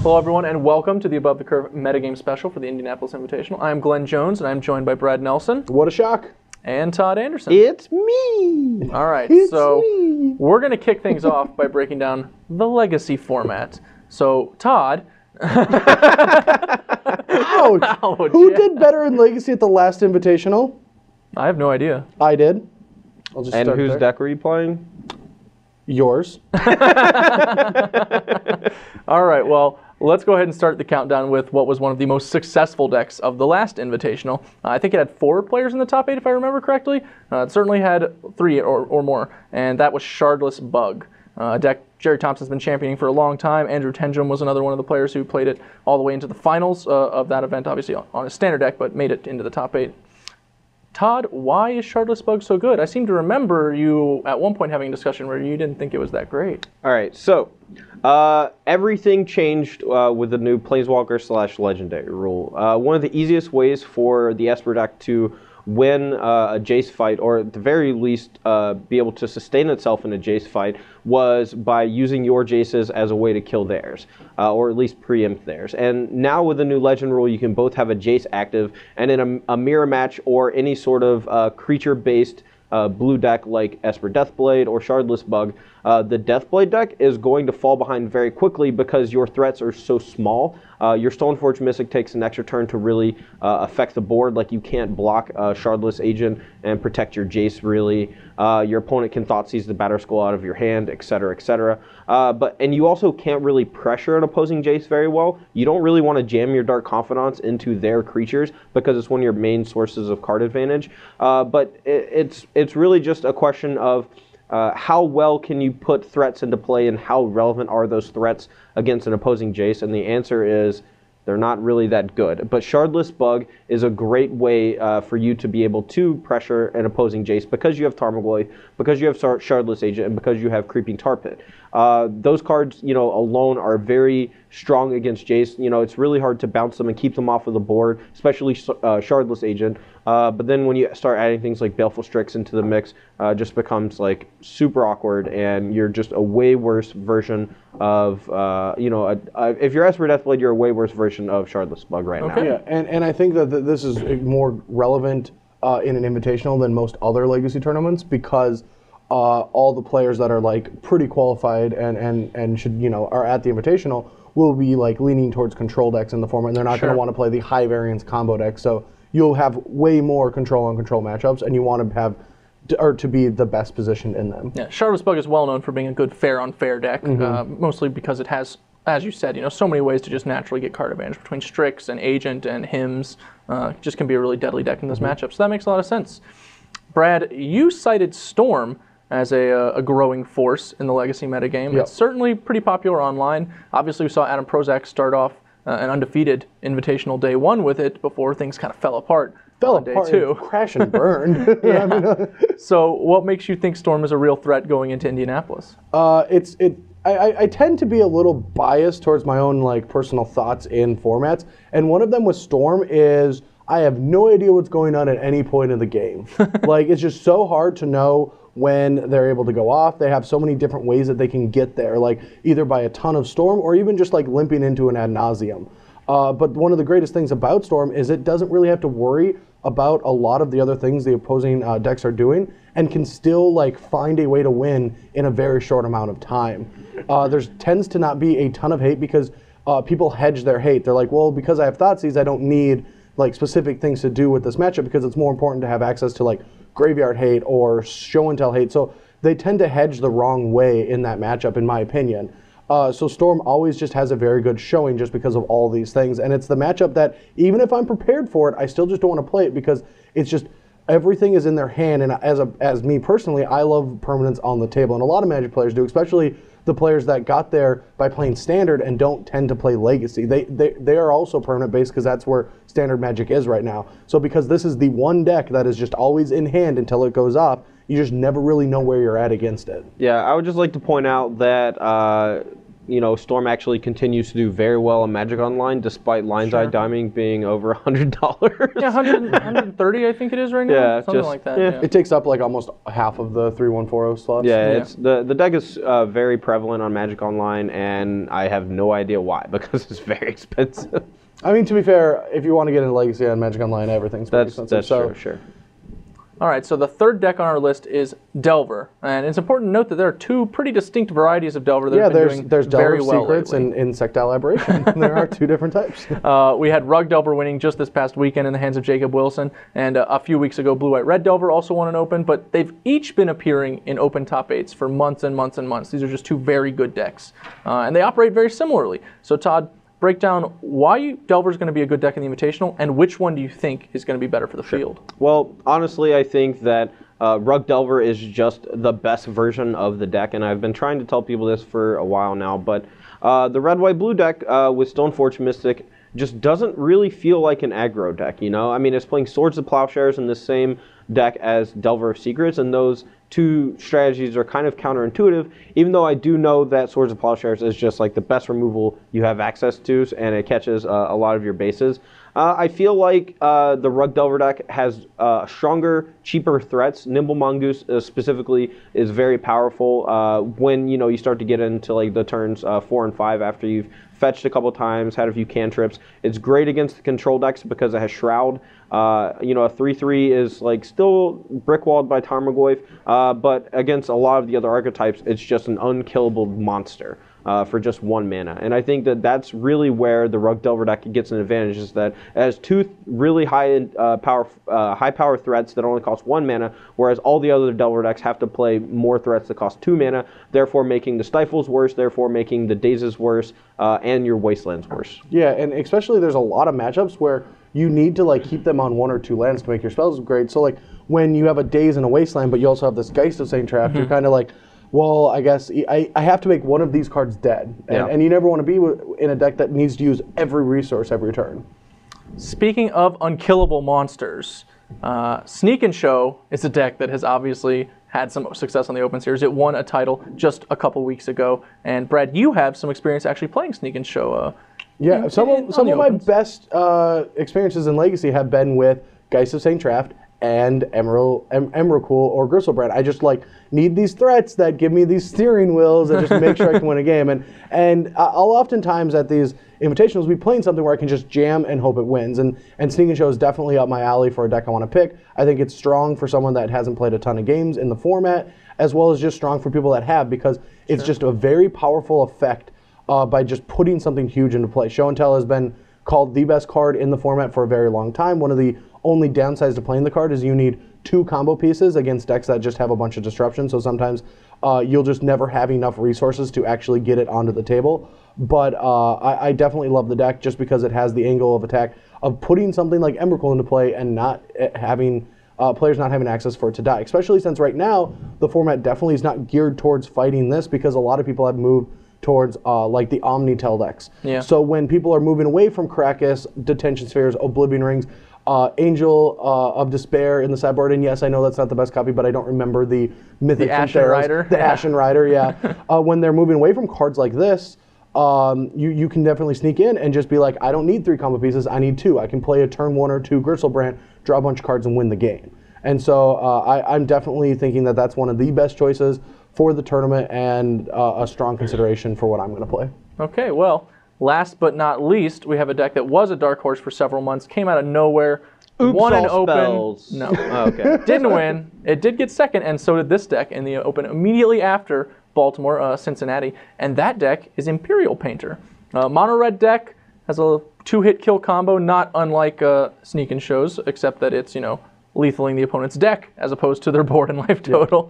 Hello, everyone, and welcome to the Above the Curve Metagame Special for the Indianapolis Invitational. I'm Glenn Jones, and I'm joined by Brad Nelson. What a shock. And Todd Anderson. It's me. All right, it's so me. We're going to kick things off by breaking down the Legacy format. So, Todd. Ouch. Ouch. Who did better in Legacy at the last Invitational? I have no idea. I did. I'll just and start whose there. deck were you playing? Yours. All right, well, let's go ahead and start the countdown with what was one of the most successful decks of the last Invitational. I think it had 4 players in the top 8, if I remember correctly. It certainly had 3 or more, and that was Shardless Bug. A deck Jerry Thompson's been championing for a long time. Andrew Tenjum was another one of the players who played it all the way into the finals of that event, obviously on a standard deck, but made it into the top 8. Todd, why is Shardless Bug so good? I seem to remember you at one point having a discussion where you didn't think it was that great. All right, so everything changed with the new Planeswalker / Legendary rule. One of the easiest ways for the Esper deck to win a Jace fight, or at the very least be able to sustain itself in a Jace fight, was by using your Jaces as a way to kill theirs, or at least preempt theirs. And now with the new Legend rule, you can both have a Jace active, and in a mirror match or any sort of creature-based blue deck like Esper Deathblade or Shardless Bug, the Deathblade deck is going to fall behind very quickly because your threats are so small. Your Stoneforge Mystic takes an extra turn to really affect the board. Like, you can't block Shardless Agent and protect your Jace, really. Your opponent can Thoughtseize the Batterskull out of your hand, etc., etc. And you also can't really pressure an opposing Jace very well. You don't really want to jam your Dark Confidants into their creatures because it's one of your main sources of card advantage. But it's really just a question of how well can you put threats into play, and how relevant are those threats against an opposing Jace? And the answer is they're not really that good. But Shardless Bug is a great way for you to be able to pressure an opposing Jace because you have Tarmogoyf, because you have Shardless Agent, and because you have Creeping Tar Pit. Those cards, alone are very strong against Jace. It's really hard to bounce them and keep them off of the board, especially Shardless Agent. But then when you start adding things like Baleful Strix into the mix, it just becomes like super awkward, and you're just a way worse version of, if you're Esper Deathblade, you're a way worse version of Shardless Bug right now. Yeah, and I think that this is more relevant in an Invitational than most other Legacy tournaments, because all the players that are like pretty qualified and should are at the Invitational will be like leaning towards control decks in the format, and they're not going to want to play the high variance combo deck. So you'll have way more control on control matchups, and you want to have to be the best positioned in them. Yeah, Shardless Bug is well known for being a good fair on fair deck, mostly because it has, as you said, so many ways to just naturally get card advantage between Strix and Agent and Hymns. Just can be a really deadly deck in this matchup. So that makes a lot of sense. Brad, you cited Storm as a growing force in the Legacy metagame. Yep. It's certainly pretty popular online. Obviously, we saw Adam Prozac start off an undefeated Invitational day 1 with it before things kind of fell apart. Day 2. Crash and burned. Yeah. So what makes you think Storm is a real threat going into Indianapolis? I tend to be a little biased towards my own personal thoughts in formats, and one of them with Storm is I have no idea what's going on at any point in the game. It's just so hard to know when they're able to go off. They have so many different ways that they can get there, either by a ton of Storm or even just limping into an ad nauseum. But one of the greatest things about Storm is it doesn't really have to worry about a lot of the other things the opposing decks are doing, and can still find a way to win in a very short amount of time. There tends to not be a ton of hate because people hedge their hate. They're like, well, because I have Thoughtseize, I don't need specific things to do with this matchup because it's more important to have access to graveyard hate or show and tell hate. So they tend to hedge the wrong way in that matchup, in my opinion. So Storm always just has a very good showing just because of all these things. And it's the matchup that, even if I'm prepared for it, I still just don't want to play it because it's just everything is in their hand. And as me personally, I love permanence on the table. And a lot of Magic players do, especially the players that got there by playing Standard and don't tend to play Legacy. They are also permanent based because that's where Standard Magic is right now. So because this is the one deck that is just always in hand until it goes off, you just never really know where you're at against it. Yeah, I would just like to point out that Storm actually continues to do very well in Magic Online, despite Lion's Eye Diamond being over $100. Yeah, 130 I think it is right now. Yeah, something like that. Yeah. It takes up like almost half of the 3140 slots. Yeah, it's the deck is very prevalent on Magic Online, and I have no idea why, because it's very expensive. I mean, to be fair, if you want to get into Legacy on Magic Online, everything's pretty expensive. That's true, sure. All right, so the third deck on our list is Delver, and it's important to note that there are two pretty distinct varieties of Delver that have been doing there's very Delver well Secrets lately. and Insectile Aberration. There are two different types. We had Rug Delver winning just this past weekend in the hands of Jacob Wilson, and a few weeks ago Blue White Red Delver also won an Open, but they've each been appearing in Open top 8s for months and months and months. These are just two very good decks, and they operate very similarly. So Todd, break down why Delver is going to be a good deck in the Invitational, and which one do you think is going to be better for the field? Well, honestly, I think that Rug Delver is just the best version of the deck, and I've been trying to tell people this for a while now, but the Red, White, Blue deck with Stoneforge Mystic just doesn't really feel like an aggro deck, I mean, it's playing Swords of Plowshares in the same deck as Delver of Secrets, and those two strategies are kind of counterintuitive, even though I do know that Swords of Plowshares is just like the best removal you have access to, and it catches a lot of your bases. I feel like the Rug Delver deck has stronger, cheaper threats. Nimble Mongoose specifically is very powerful when you start to get into like the turns 4 and 5 after you've fetched a couple times, had a few cantrips. It's great against the control decks because it has Shroud. A 3/3 is like still brickwalled by Tarmogoyf, but against a lot of the other archetypes, it's just an unkillable monster for just 1 mana. And I think that that's really where the Rug Delver deck gets an advantage, is that it has two really high power threats that only cost 1 mana, whereas all the other Delver decks have to play more threats that cost 2 mana, therefore making the Stifles worse, therefore making the Dazes worse, and your Wastelands worse. Yeah, and especially there's a lot of matchups where you need to like keep them on 1 or 2 lands to make your spells great. So like when you have a Daze and a Wasteland, but you also have this Geist of Saint Traft, you're kind of like, well, I guess I have to make one of these cards dead. And you never want to be in a deck that needs to use every resource every turn. Speaking of unkillable monsters, Sneak and Show is a deck that has obviously had some success on the Open Series. It won a title just a couple weeks ago. And Brad, you have some experience actually playing Sneak and Show. Yeah, some of my best experiences in Legacy have been with Geist of Saint Traft and Emrakul or Gristlebrand. I just like need these threats that give me these steering wheels that just make sure I can win a game. And I'll oftentimes at these invitationals be playing something where I can just jam and hope it wins. And Sneak and Show is definitely up my alley for a deck I want to pick. I think it's strong for someone that hasn't played a ton of games in the format, as well as just strong for people that have, because it's just a very powerful effect by just putting something huge into play. Show and Tell has been called the best card in the format for a very long time. One of the only downsides to playing the card is you need 2 combo pieces against decks that just have a bunch of disruption. So sometimes you'll just never have enough resources to actually get it onto the table. But I definitely love the deck just because it has the angle of attack of putting something like Emrakul into play and not having players not having access for it to die. Especially since right now the format definitely is not geared towards fighting this, because a lot of people have moved towards like the Omnitel decks. Yeah. So when people are moving away from Krakus, Detention Spheres, Oblivion Rings, Angel of Despair in the sideboard, and yes, I know that's not the best copy, but I don't remember the Mythic Ashen Rider. The Ashen Rider, yeah. When they're moving away from cards like this, you can definitely sneak in and just be like, I don't need 3 combo pieces, I need 2. I can play a turn 1 or 2 Gristlebrand, draw a bunch of cards, and win the game. And so I'm definitely thinking that that's one of the best choices for the tournament, and a strong consideration for what I'm going to play. Okay, well, last but not least, we have a deck that was a dark horse for several months, came out of nowhere, won an Open. Spells. No. Oh, okay. Didn't win. It did get second, and so did this deck in the Open immediately after Baltimore, Cincinnati. And that deck is Imperial Painter. Mono red deck has a 2-hit kill combo, not unlike Sneak and Show's, except that it's, lethaling the opponent's deck as opposed to their board and life total.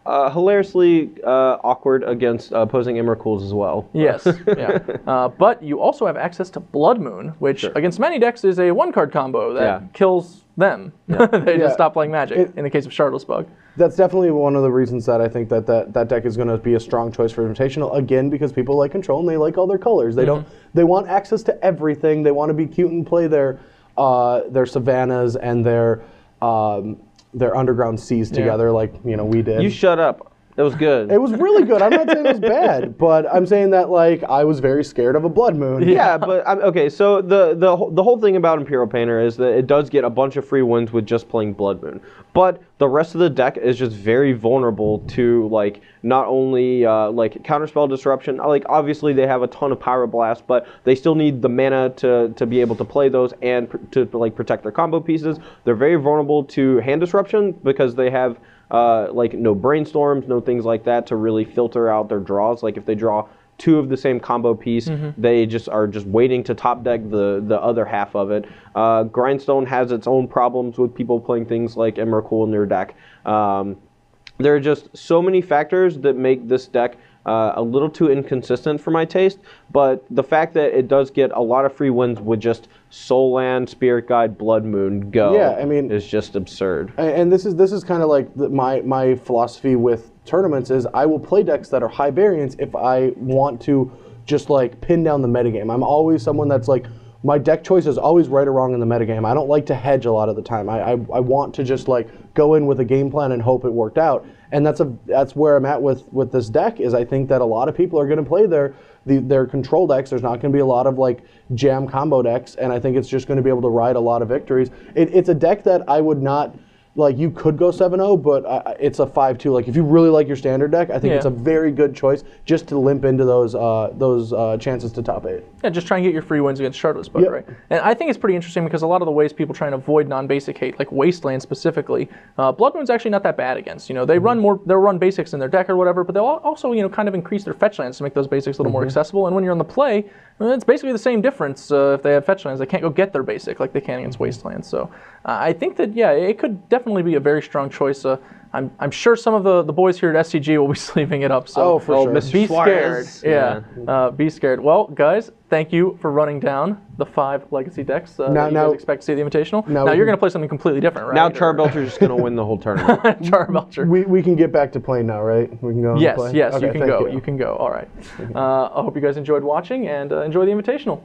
Hilariously awkward against opposing Emrakuls as well. Yes, yeah. But you also have access to Blood Moon, which against many decks is a 1-card combo that kills them. Yeah. They just stop playing Magic in the case of Shardless Bug. That's definitely one of the reasons that I think that deck is going to be a strong choice for Invitational, again, because people like control and they like all their colors. They they want access to everything. They want to be cute and play their savannas and their underground seas together, like we did. You shut up. It was good. It was really good. I'm not saying it was bad, but I'm saying that like I was very scared of a blood moon. Yeah, but okay. So the whole thing about Imperial Painter is that it does get a bunch of free wins with just playing Blood Moon, but the rest of the deck is just very vulnerable to like not only like counterspell disruption. Like obviously they have a ton of Pyroblast, but they still need the mana to be able to play those and to like protect their combo pieces. They're very vulnerable to hand disruption because they have like no brainstorms, no things like that to really filter out their draws. Like if they draw two of the same combo piece, they just are just waiting to top deck the other half of it. Grindstone has its own problems with people playing things like Emrakul in their deck. There are just so many factors that make this deck a little too inconsistent for my taste, but the fact that it does get a lot of free wins with just Soul Land, Spirit Guide, Blood Moon, go, Yeah, I mean, is just absurd. And this is kind of like my philosophy with tournaments is I will play decks that are high variance if I want to just like pin down the metagame. I'm always someone that's like, my deck choice is always right or wrong in the metagame. I don't like to hedge a lot of the time. I want to just like go in with a game plan and hope it worked out. And that's where I'm at with this deck is I think that a lot of people are going to play their control decks. There's not going to be a lot of like jam combo decks, and I think it's just going to be able to ride a lot of victories. It's a deck that I would not, like you could go 7-0, but it's a 5-2. Like if you really like your standard deck, I think it's a very good choice just to limp into those chances to top 8. Yeah, just try and get your free wins against Shardless Bug, right? And I think it's pretty interesting because a lot of the ways people try and avoid non-basic hate, like Wasteland specifically, Blood Moon's actually not that bad against. You know, they they'll run basics in their deck or whatever, but they'll also kind of increase their fetch lands to make those basics a little more accessible. And when you're on the play, it's basically the same difference. If they have fetch lands, they can't go get their basic like they can against Wasteland. So I think that it could definitely be a very strong choice. I'm sure some of the boys here at SCG will be sleeving it up. So for sure. Mr. Be Suarez. scared. Yeah, be scared. Well, guys, thank you for running down the 5 legacy decks that you guys expect to see at the Invitational. Now you're going to play something completely different, right? Now Charbelcher's just going to win the whole tournament. Charbelcher. We can get back to playing now, right? We can go. Yes, play? yes, Okay, you can thank go. You can go. All right. I hope you guys enjoyed watching and enjoy the Invitational.